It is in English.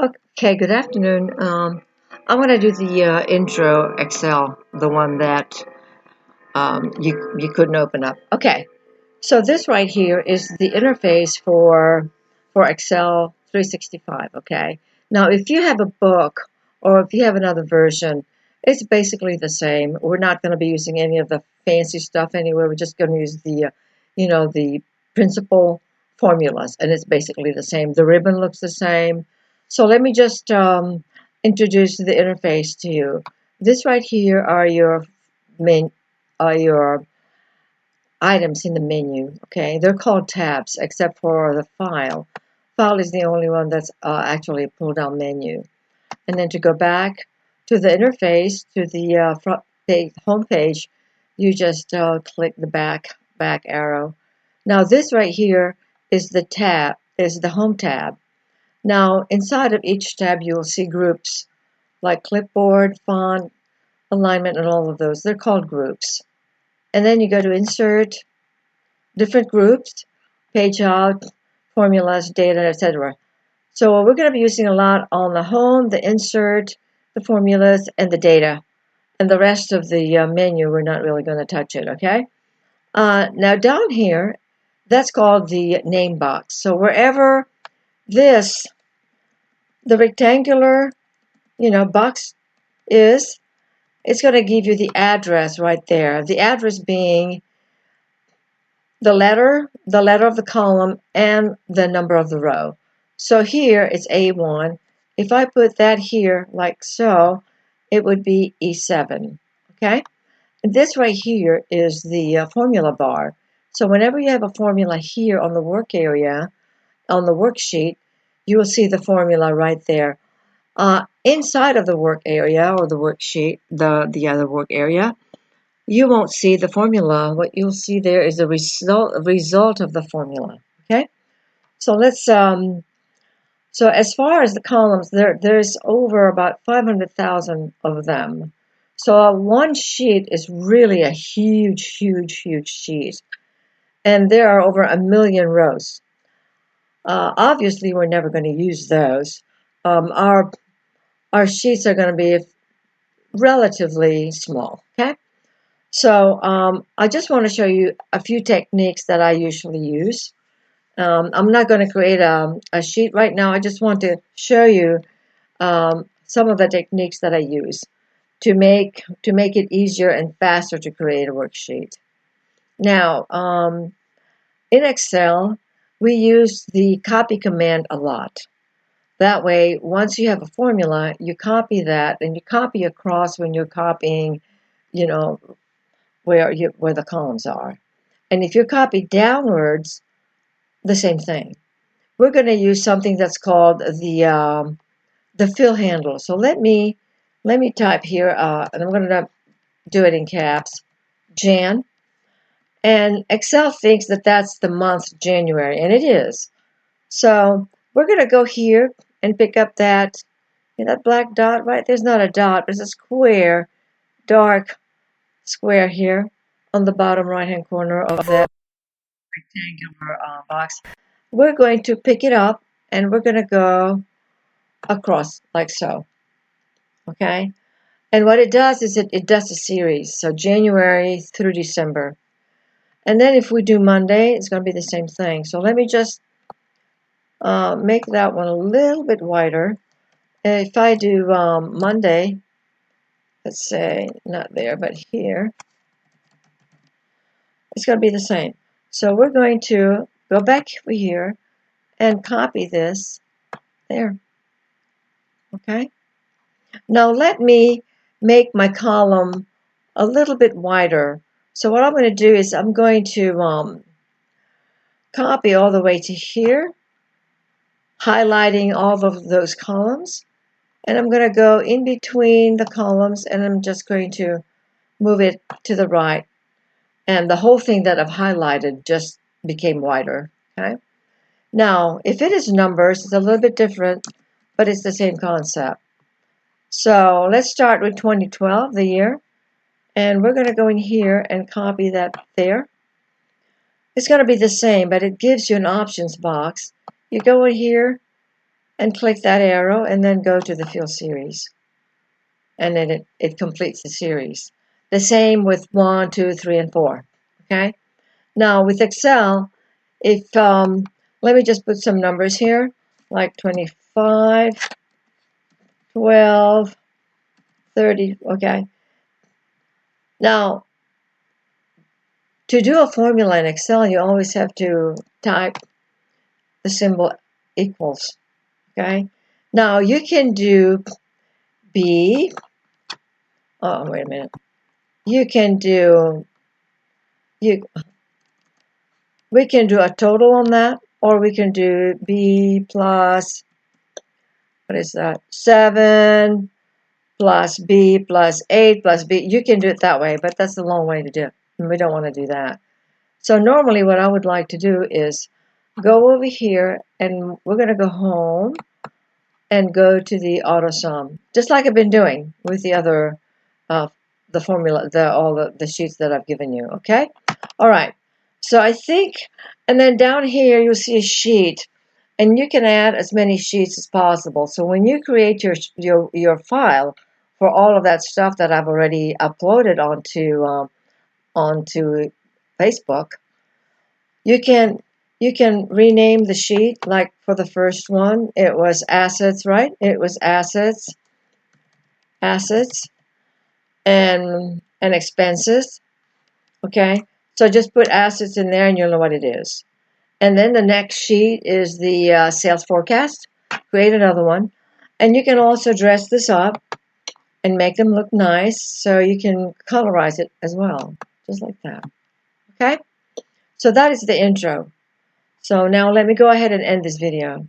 Okay, good afternoon. I want to do the intro Excel, the one that you couldn't open up. Okay, so this right here is the interface for Excel 365. Okay, now if you have a book or if you have another version, it's basically the same. We're not going to be using any of the fancy stuff anywhere. We're just going to use the principal formulas, and it's basically the same. The ribbon looks the same. So let me just introduce the interface to you. This right here are your items in the menu. Okay, they're called tabs, except for the file. File is the only one that's actually a pull-down menu. And then to go back to the interface, to the front page, home page, you just click the back arrow. Now this right here is the home tab. Now inside of each tab you will see groups like clipboard, font, alignment, and all of those. They're called groups. And then you go to insert, different groups, page out, formulas, data, etc. So we're going to be using a lot on the home, the insert, the formulas, and the data. And the rest of the menu, we're not really going to touch it, okay? Now down here, that's called the name box. So wherever the rectangular, box is, it's going to give you the address right there. The address being the letter of the column, and the number of the row. So here it's A1. If I put that here like so, it would be E7. Okay? And this right here is the formula bar. So whenever you have a formula here on the work area, on the worksheet, you will see the formula right there. Inside of the work area or the worksheet, the other work area, you won't see the formula. What you'll see there is the result of the formula. Okay, so so as far as the columns, there's over about 500,000 of them. So one sheet is really a huge, huge, huge sheet, and there are over 1,000,000 rows. Obviously, we're never going to use those. Our sheets are going to be relatively small. Okay. So I just want to show you a few techniques that I usually use. I'm not going to create a sheet right now. I just want to show you some of the techniques that I use to make it easier and faster to create a worksheet. Now, in Excel, we use the copy command a lot. That way, once you have a formula, you copy that, and you copy across when you're copying, where the columns are. And if you copy downwards, the same thing. We're going to use something that's called the fill handle. So let me type here, and I'm going to do it in caps, Jan. And Excel thinks that that's the month January, and it is. So we're going to go here and pick up that black dot, right? There's not a dot, but it's a square, dark square here on the bottom right-hand corner of that rectangular box. We're going to pick it up and we're going to go across like so. Okay? And what it does is it does a series. So January through December. And then if we do Monday, it's going to be the same thing. So let me just make that one a little bit wider. If I do Monday, let's say, not there, but here, it's going to be the same. So we're going to go back here and copy this there. Okay? Now let me make my column a little bit wider. So what I'm going to do is I'm going to copy all the way to here, highlighting all of those columns. And I'm going to go in between the columns and I'm just going to move it to the right. And the whole thing that I've highlighted just became wider. Okay? Now, if it is numbers, it's a little bit different, but it's the same concept. So let's start with 2012, the year. And we're going to go in here and copy that there. It's going to be the same, but it gives you an options box. You go in here and click that arrow and then go to the fill series. And then it completes the series. The same with 1, 2, 3, and 4. Okay? Now with Excel, if let me just put some numbers here, like 25, 12, 30, okay? Now, to do a formula in Excel, you always have to type the symbol equals, okay? Now, you can do B, oh, wait a minute. You can do, we can do a total on that, or we can do B plus, what is that, 7 plus B plus 8 plus B. You can do it that way, but that's the long way to do it, and we don't want to do that. So normally what I would like to do is go over here, and we're going to go home and go to the auto sum, just like I've been doing with the other, the formula, all the sheets that I've given you, okay? All right, so I think, and then down here you'll see a sheet, and you can add as many sheets as possible. So when you create your file for all of that stuff that I've already uploaded onto Facebook, you can rename the sheet. Like for the first one, it was assets, right? It was assets, and expenses. Okay, so just put assets in there, and you'll know what it is. And then the next sheet is the sales forecast. Create another one, and you can also dress this up and make them look nice, so you can colorize it as well, just like that. Okay, so that is the intro. So now let me go ahead and end this video.